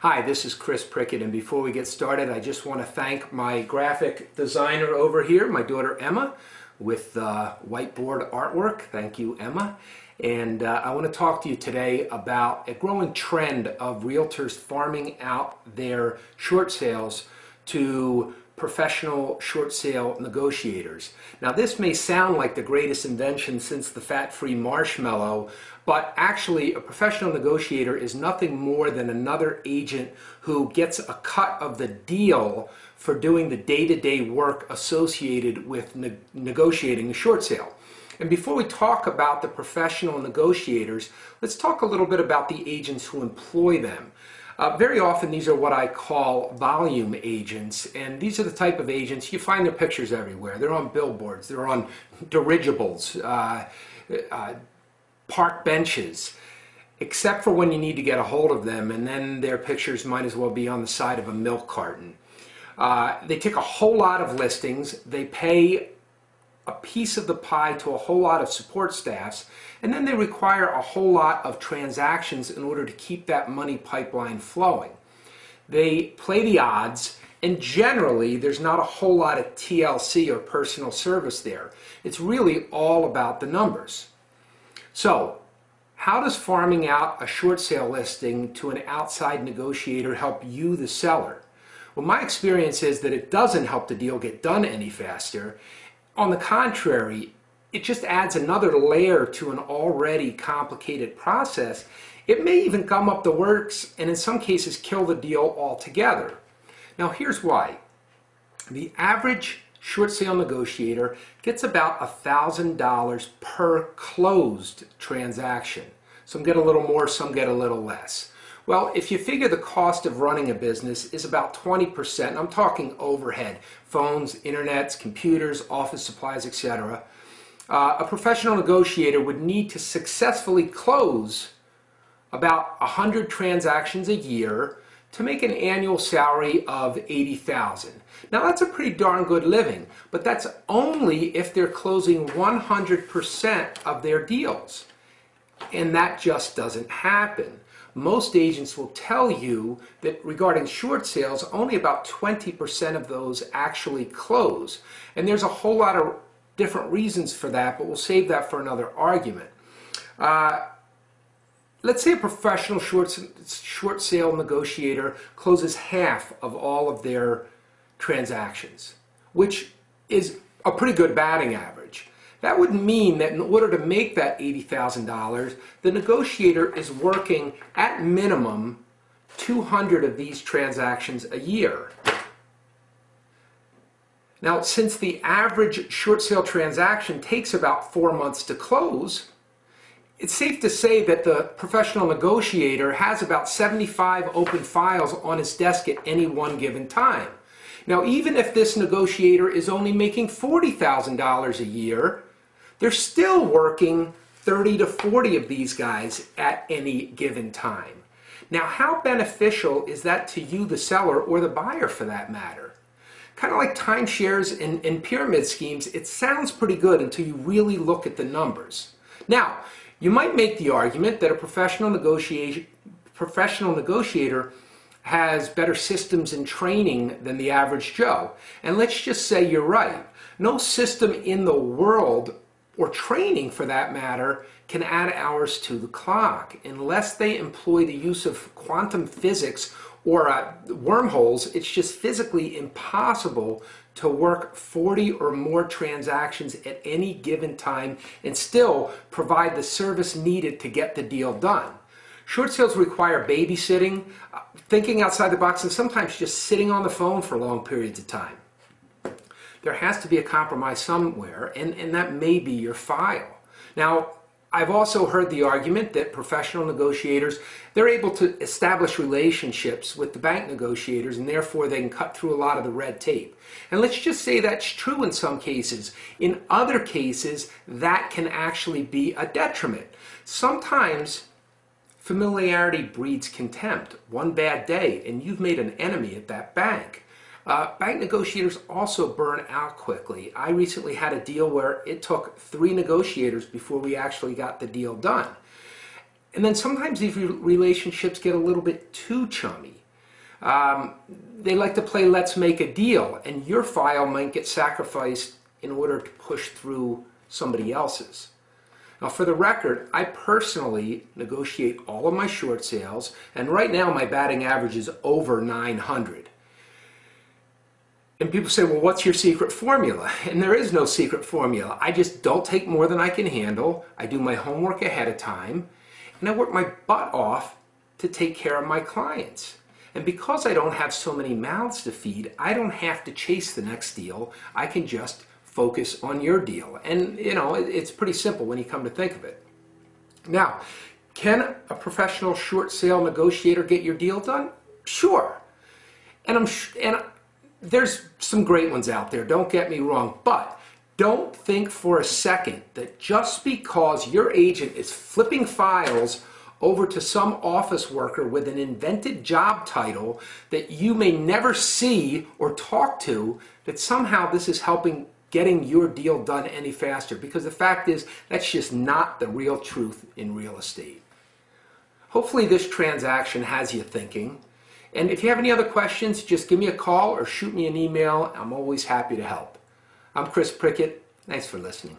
Hi, this is Chris Prickett, and before we get started, I just want to thank my graphic designer over here, my daughter Emma, with whiteboard artwork. Thank you, Emma. And I want to talk to you today about a growing trend of realtors farming out their short sales to professional short sale negotiators. Now, this may sound like the greatest invention since the fat-free marshmallow, but actually a professional negotiator is nothing more than another agent who gets a cut of the deal for doing the day-to-day work associated with negotiating a short sale. And before we talk about the professional negotiators, let's talk a little bit about the agents who employ them. Very often these are what I call volume agents, and these are the type of agents, you find their pictures everywhere. They're on billboards, they're on dirigibles, park benches, except for when you need to get a hold of them, and then their pictures might as well be on the side of a milk carton. They take a whole lot of listings, they pay a piece of the pie to a whole lot of support staffs, and then they require a whole lot of transactions in order to keep that money pipeline flowing. They play the odds, and generally there's not a whole lot of TLC or personal service there. It's really all about the numbers. So, how does farming out a short sale listing to an outside negotiator help you, the seller? Well, my experience is that it doesn't help the deal get done any faster. On the contrary, it just adds another layer to an already complicated process. It may even gum up the works and in some cases kill the deal altogether. Now here's why. The average short sale negotiator gets about $1,000 per closed transaction. Some get a little more, some get a little less. Well, if you figure the cost of running a business is about 20%, I'm talking overhead, phones, internets, computers, office supplies, etc., a professional negotiator would need to successfully close about 100 transactions a year to make an annual salary of $80,000. Now that's a pretty darn good living, but that's only if they're closing 100% of their deals. And that just doesn't happen. Most agents will tell you that regarding short sales, only about 20% of those actually close. And there's a whole lot of different reasons for that, but we'll save that for another argument. Let's say a professional short sale negotiator closes half of all of their transactions, which is a pretty good batting average. That would mean that in order to make that $80,000, the negotiator is working at minimum 200 of these transactions a year. Now, since the average short sale transaction takes about 4 months to close, it's safe to say that the professional negotiator has about 75 open files on his desk at any one given time. Now, even if this negotiator is only making $40,000 a year, they're still working 30 to 40 of these guys at any given time. Now, how beneficial is that to you, the seller, or the buyer for that matter? Kind of like timeshares and pyramid schemes, it sounds pretty good until you really look at the numbers. Now, you might make the argument that a professional negotiator has better systems and training than the average Joe. And let's just say you're right. No system in the world, or training for that matter, can add hours to the clock unless they employ the use of quantum physics or wormholes. It's just physically impossible to work 40 or more transactions at any given time and still provide the service needed to get the deal done. Short sales require babysitting, thinking outside the box, and sometimes just sitting on the phone for long periods of time. There has to be a compromise somewhere, and that may be your file. Now, I've also heard the argument that professional negotiators, they're able to establish relationships with the bank negotiators, and therefore they can cut through a lot of the red tape. And let's just say that's true in some cases. In other cases, that can actually be a detriment. Sometimes familiarity breeds contempt. One bad day, and you've made an enemy at that bank. Bank negotiators also burn out quickly. I recently had a deal where it took 3 negotiators before we actually got the deal done. And then sometimes these relationships get a little bit too chummy. They like to play let's make a deal, and your file might get sacrificed in order to push through somebody else's. Now, for the record, I personally negotiate all of my short sales, and right now my batting average is over 900. And people say, well, what's your secret formula? And there is no secret formula. I just don't take more than I can handle. I do my homework ahead of time, and I work my butt off to take care of my clients. And because I don't have so many mouths to feed, I don't have to chase the next deal. I can just focus on your deal. And you know, it's pretty simple when you come to think of it. Now, can a professional short sale negotiator get your deal done? Sure. And there's some great ones out there, don't get me wrong, but don't think for a second that just because your agent is flipping files over to some office worker with an invented job title that you may never see or talk to, that somehow this is helping getting your deal done any faster, because the fact is that's just not the real truth in real estate. Hopefully this transaction has you thinking, and if you have any other questions, just give me a call or shoot me an email. I'm always happy to help. I'm Chris Prickett. Thanks for listening.